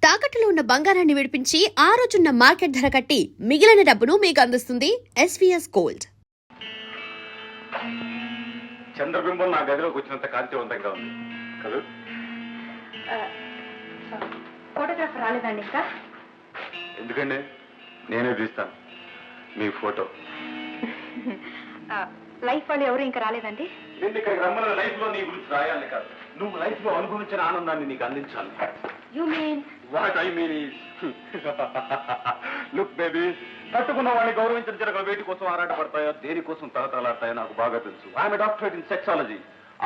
తాకట్టులో ఉన్న బంగారాన్ని విడిపించి ఆ రోజున్న మార్కెట్ ధర కట్టి మిగిలిన డబ్బును మీకు అందిస్తుంది ఎస్వీఎస్ గోల్డ్. చంద్రబింబం నా గదిలోకి వచ్చినంత కాంతివంతంగా ఉంది కదా. ఫోటోగ్రాఫర్ రాలేదండి ఇంకా? ఎందుకండి, నేనే తీస్తాను మీ ఫోటో. లైఫ్ వాళ్ళు ఎవరు ఇంకా రాలేదండి? నేను ఇక్కడికి రమ్మన్న లైఫ్ లో నీ గురించి రాయాలి కాదు, నువ్వు లైఫ్ లో అనుభవించిన ఆనందాన్ని నీకు అందించాలి. You mean? What I mean is look baby, కట్టుకున్న వాడిని గౌరవించిన చిరకలు వేటి కోసం ఆరాటపడతాయో, దేనికోసం తలతలాడతాయో నాకు బాగా తెలుసు. I'm doctorate in sexology.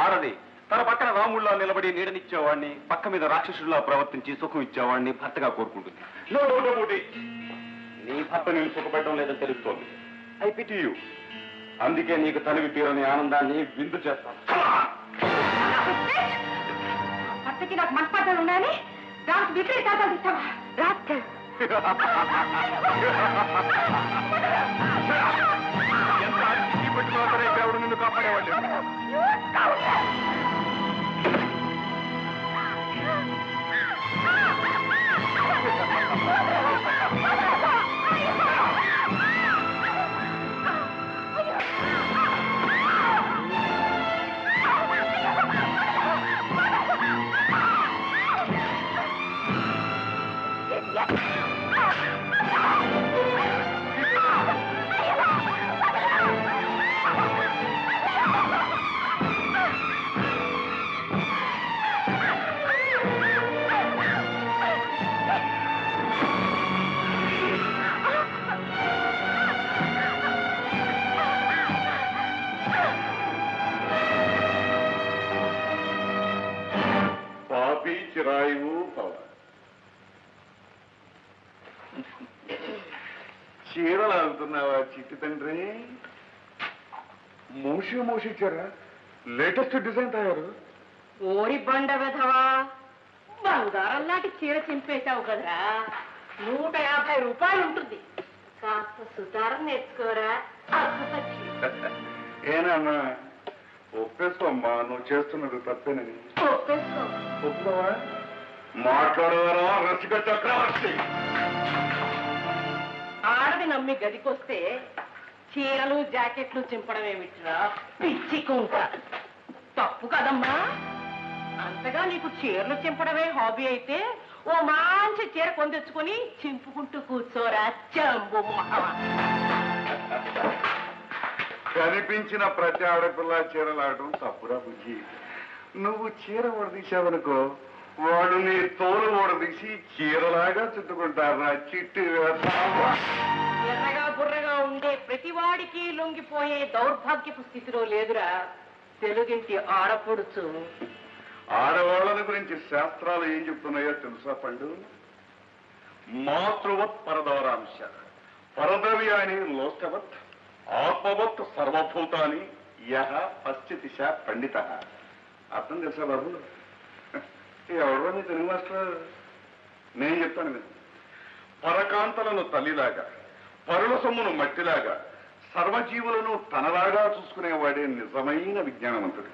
ఆడది తన పక్కన రాముళ్ళ నిలబడి నీడనిచ్చేవాడిని, పక్క మీద రాక్షసుడిలా ప్రవర్తించి సుఖం ఇచ్చేవాడిని భర్తగా కోరుకుంటుంది. No doubt about it. నీ భర్త నేను సుఖపెట్టడం లేదని తెలుస్తోంది. I pity you. అందుకే నీకు తనివి తీరని ఆనందాన్ని విందు చేస్తాను. భర్తకి నాకు మనస్పాఠాలు ఉన్నాయని దానికి విపరీతాలు ఇస్తావా? రాత్రి ఎంత అరిచి పెట్టుకున్నా సరే ఎవడు నిన్ను కాపాడేవాళ్ళు. చిరాయువు పవ చీరలు ఆగుతున్నావా చిట్టి తండ్రి? మూసి ఇచ్చారా? లేటెస్ట్ డిజైన్ తయారు. ఓరి బండ వెధవా, బంగారం లాంటి చీర చింపేశావు కదరా. 150 రూపాయలు ఉంటుంది. కాస్త సుతారం నేర్చుకోరా. ఏనమ్మా, ఒప్పేసుకోమ్మా, నువ్వు చేస్తున్నది తప్పేనని. ఒప్పేసుకో. ఒప్పుకోవా? మాట్లాడవారా రసిక చక్రవర్తి? ఆడది నమ్మి గదికొస్తే చీరలు జాకెట్లు చింపడం ఏమిట్రా పిచ్చి కుంక. తప్పు కదమ్మా. అంతగా నీకు చీరలు చింపడమే హాబీ అయితే ఓ మంచి చీర కొందెచ్చుకొని చింపుకుంటూ కూర్చోరా చంబు మొహమ. కనిపించిన ప్రతి ఆడపిల్ల చీరలాడటం తప్పురా బుజ్జి. నువ్వు చీర ఓడదీశావనుకో, వాడు నీ తోలు ఓడదీసి చీరలాగా చుట్టుకుంటారా చిట్టి. ఎర్రగా బుర్రగా ఉండే ప్రతివాడికి లొంగిపోయే దౌర్భాగ్యపు స్థితిలో లేదురా తెలుగింటి ఆడపడుచు. ఆడవాళ్ళని గురించి శాస్త్రాలు ఏం చెప్తున్నాయో తెలుసా పండు? మాతృవత్ పరదవరాంశ, పరద్రవ్యాని లోష్టవత్, ఆత్మవత్ సర్వభూతాని యహ పశ్చితిశ పండిత. అర్థం తెలుసా బాబు? ఎవరో నీ తెలుగు మాస్టర్. నేను చెప్తాను మీరు. పరకాంతలను తల్లిలాగా, పరుల సొమ్మును మట్టిలాగా, సర్వజీవులను తనలాగా చూసుకునేవాడే నిజమైన విజ్ఞానవంతుడు.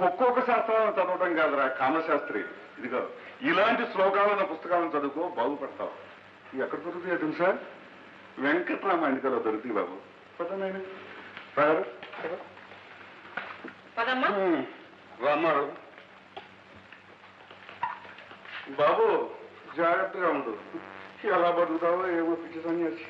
ఒక్కొక్క శాస్త్రాలను చదవటం కాదురా కామశాస్త్రి. ఇదిగో ఇలాంటి శ్లోకాలను పుస్తకాలను చదువుకో, బాగుపడతావు. ఇవి ఎక్కడ దొరుకుతాయో తెలుసా? వెంకటరామాయణికలో దొరుకుతాయి బాబు. పదనైనా రామారావు బాబు, జాగ్రత్తగా ఉండు. ఎలా బతుకుతావో ఏమో పిచ్చి సన్యాసి.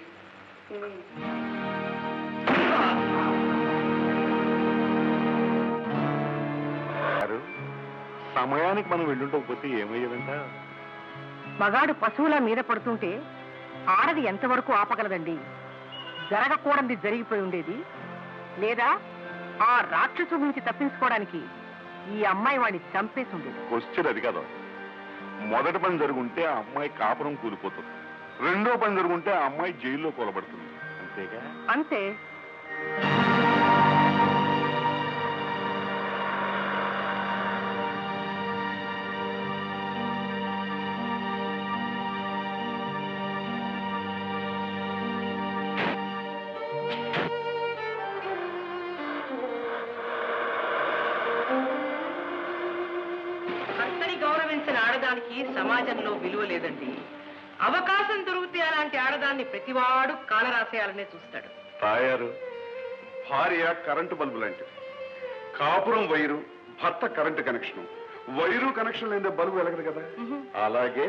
సమయానికి మనం వెళ్ళుంటకపోతే ఏమయ్యేదంట? మగాడు పశువుల మీద పడుతుంటే ఆడది ఎంతవరకు ఆపగలదండి? జరగకూడదు జరిగిపోయి ఉండేది. లేదా ఆ రాక్షసు నుంచి తప్పించుకోవడానికి ఈ అమ్మాయి వాడిని చంపేసి ఉండేది. క్వశ్చన్ అది కదా. మొదటి పని జరుగుంటే ఆ అమ్మాయి కాపురం కూలిపోతుంది, రెండో పని జరుగుంటే ఆ అమ్మాయి జైల్లో కూలబడుతుంది. అంతేగా? అంతే. భర్తని గౌరవించిన ఆడదానికి సమాజంలో విలువ లేదండి. అవకాశం దొరికితే అలాంటి ఆడదాన్ని ప్రతివాడు కాలరాసేయాలనే చూస్తాడు. తాయారు, భార్య కరెంటు బల్బు లాంటిది. కాపురం వైరు, భర్త కరెంటు కనెక్షన్. వైరు కనెక్షన్ లేనిదే బల్బు వెలగదు కదా. అలాగే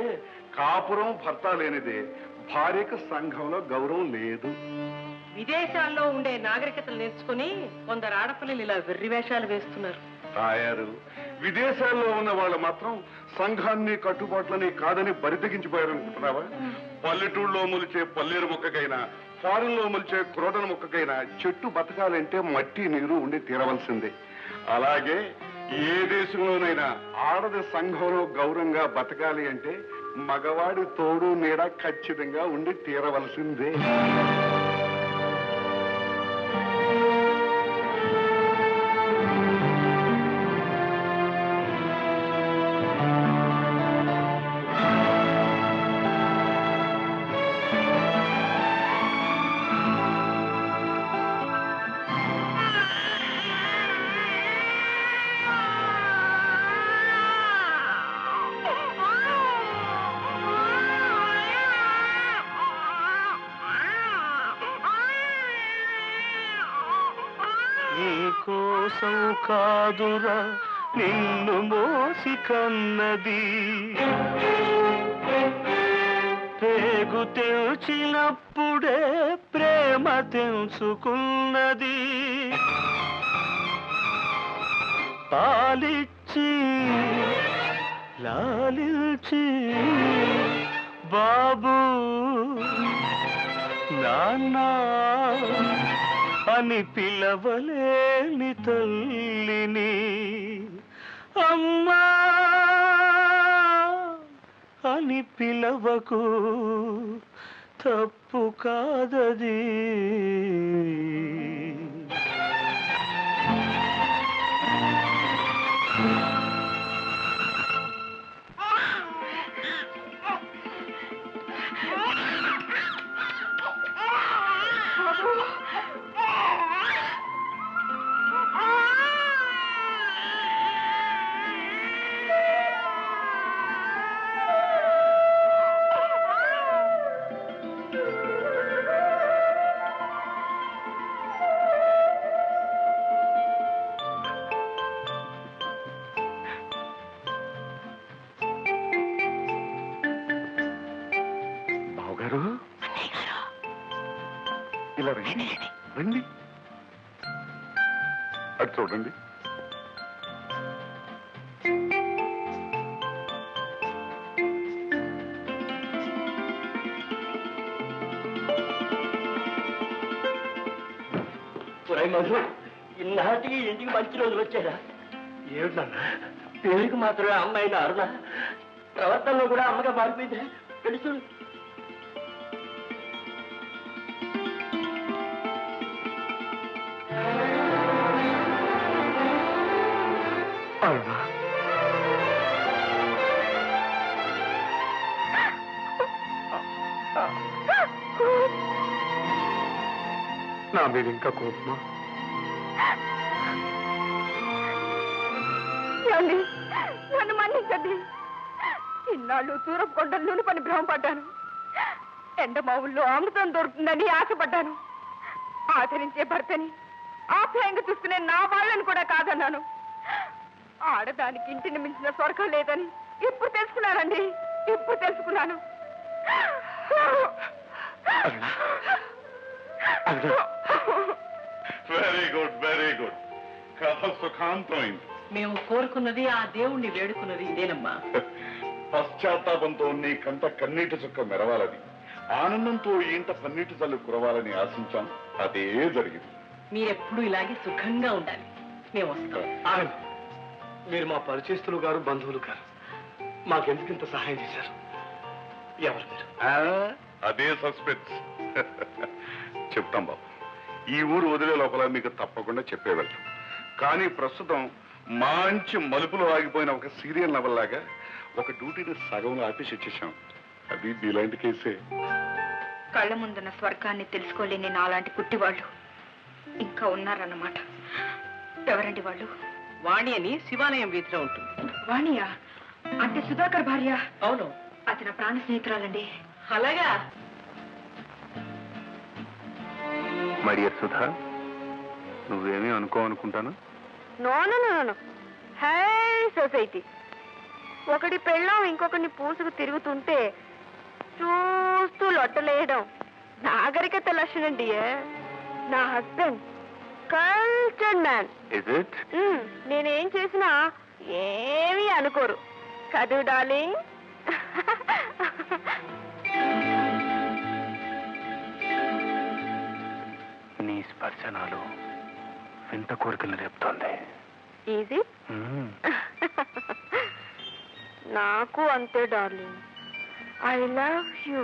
కాపురం భర్త లేనిదే భార్యకు సంఘంలో గౌరవం లేదు. విదేశాల్లో ఉండే నాగరికతలు నేర్చుకుని కొందరు ఆడపిల్లలు ఇలా వెర్రి వేషాలు వేస్తున్నారు. తాయారు, విదేశాల్లో ఉన్న వాళ్ళు మాత్రం సంఘాన్ని కట్టుబాట్లని కాదని బరితెగించిపోయారనుకుంటున్నావా? పల్లెటూళ్ళలో మొలిచే పల్లేరు మొక్కకైనా, ఫారెన్ లో మొలిచే క్రోటన మొక్కకైనా చెట్టు బతకాలంటే మట్టి నీరు ఉండి తీరవలసిందే. అలాగే ఏ దేశంలోనైనా ఆడది సంఘంలో గౌరవంగా బతకాలి అంటే మగవాడి తోడు నీడ ఖచ్చితంగా ఉండి తీరవలసిందే. కోసం కాదురా నిన్ను మోసి కన్నది, పేగు తెల్చినప్పుడే ప్రేమ తెలుసుకున్నది. పాలిచ్చి లాలిల్చి బాబు నాన్న అని పిలవలేని తల్లిని అమ్మా అని పిలవకు, తప్పు కాదది. ఇలా రండి రండి, అటు చూడండి. మధు, ఇన్నాటికి ఇంటికి మంచి రోజులు వచ్చారా? ఏమిటన్నా పేరుకి మాత్రమే అమ్మాయిన అరుణ, ప్రవర్తనలో కూడా అమ్మగా మారిపోయింది. తెలుసు నా మీద ఇంకా కోపమా? నన్ను మన్నించండి. ఇన్నాళ్ళు తూరపు కొండల్లోని పని భ్రమపడ్డాను. ఎండమావుల్లో అమృతం దొరుకుతుందని ఆశపడ్డాను. ఆదరించే భర్తని ఆప్యాయంగా చూసుకునే నా వాళ్ళని కూడా కాదన్నాను. ఆడదానికి ఇంటిని మించిన స్వర్గం లేదని ఇప్పుడు తెలుసుకున్నానండి, ఇప్పుడు తెలుసుకున్నాను. Very good, very good. కథ సుఖాంతమైంది. మేము కోరుకున్నది, ఆ దేవుణ్ణి వేడుకున్నది ఇదేనమ్మా. పశ్చాత్తాపంతో నీ కంట కన్నీటి చుక్క మెరవాలని, ఆనందంతో ఇంట పన్నీటి చల్లు కురవాలని ఆశించాం. అదే జరిగింది. మీరెప్పుడు ఇలాగే సుఖంగా ఉండాలి. మేము వస్తాం. మీరు మా పరిచయస్తులు గారు, బంధువులు గారు. మాకెందుకింత సహాయం చేశారు? ఎవరు మీరు? అదే సస్పెన్స్. చెప్తాం బాబు. ఈ ఊరు వదిలే లోపల మీకు తప్పకుండా చెప్పే వెళ్తాం. కానీ ప్రస్తుతం మంచి మలుపులు ఆగిపోయిన ఒక సీరియల్ నవల్ లాగా ఒక డ్యూటీని సగంలో ఆపేసి వచ్చేసాం. అది ఇలాంటి కేసే. కళ్ళ ముందున్న స్వర్గాన్ని తెలుసుకోలేని నాలాంటి పుట్టివాళ్ళు ఇంకా ఉన్నారన్నమాట. ఎవరండి వాళ్ళు? వాణి అని శివాలయం వీధిలో ఉంటుంది. వాణియా? అంటే సుధాకర్ భార్య? అవును. అది నా ప్రాణ స్నేహితురాలండి. అలాగా మై డియర్ సుధా, నువ్వేమీ అనుకోనుకుంటాను. No high society. ఒకటి పెళ్ళం ఇంకొకరిని పూసుకు తిరుగుతుంటే చూస్తూ లొట్టలేయడం నాగరికత లక్షణం డియర్. నా husband cultured man. Is it? నేనేం చేసినా ఏమీ అనుకోరు కదూ డార్లింగ్. నీ స్పర్శనాలు వింత కోరికలు రేపుతోంది. ఈజీ. నాకు అంతే డార్లింగ్. I love you.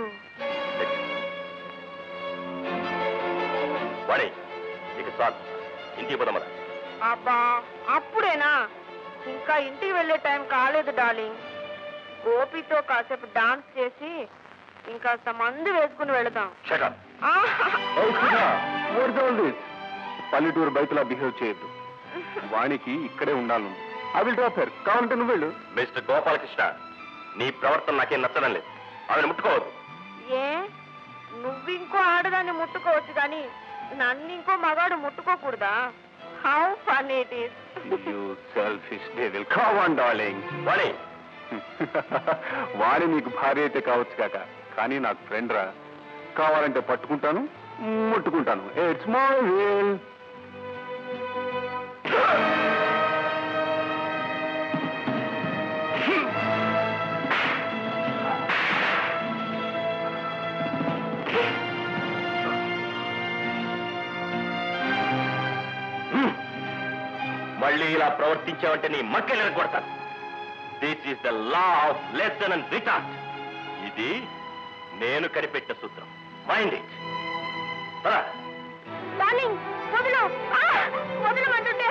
వాడే ఇక చాలు, ఇంటికి పోదామరా. అబ్బా అప్పుడేనా? ఇంకా ఇంటికి వెళ్ళే టైం కాలేదు డార్లింగ్. గోపితో కాసేపు డాన్స్ చేసి ఇంకాస్త మందు వేసుకుని వెళదాం. పల్లెటూరు బయటలా బిహేవ్ చేయొద్దు. వానికి ఇక్కడే ఉండాలి. I will drop her. కావాలంటే నువ్వు వెళ్ళు. మిస్టర్ గోపాలకృష్ణ, నీ ప్రవర్తన నాకేం నచ్చడం లేదు. ఆమెను ముట్టుకోవద్దు. ఏ నువ్వు ఇంకో ఆడదాన్ని ముట్టుకోవచ్చు కానీ నన్ను ఇంకో మగాడు ముట్టుకోకూడదా? How fun it is. You selfish devil. Come on, darling. వాడే వాడి నీకు భార్య అయితే కావచ్చు కాక, కానీ నాకు ఫ్రెండ్ రా. కావాలంటే పట్టుకుంటాను, ముట్టుకుంటాను. It's my will. మళ్ళీ ఇలా ప్రవర్తించావంటే నీ మక్కలు కొడతాను. This is the law of lesson and retort. ఇది నేను కనిపెట్టిన సూత్రం. Mind it. డార్లింగ్ వదిలు. వదలమంటుంటే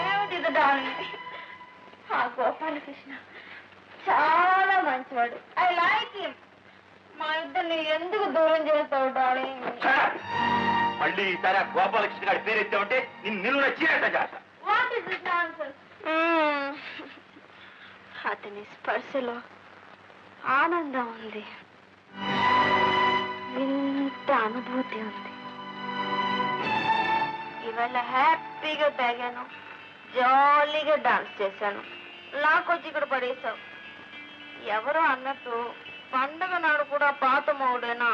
ఏమిటిది డార్లింగ్? ఆ గోపాలకృష్ణ చాలా మంచివాడు. I like him. మా ఇద్దరిని ఎందుకు దూరం చేస్తావు డార్లింగ్? మళ్ళీ ఈసారి ఆ గోపాలకృష్ణ గారి పేరు ఎత్తామంటే నిన్ను నిలువ చీరేట చేస్తా. What is this nonsense? అతని స్పర్శలో ఆనందం ఉంది, వింత అనుభూతి ఉంది. ఇవాళ హ్యాపీగా తాగాను, జాలీగా డాన్స్ చేశాను. లాకొచ్చి ఇక్కడ పడేశావు. ఎవరో అన్నట్టు పండగ నాడు కూడా పాత మౌడేనా?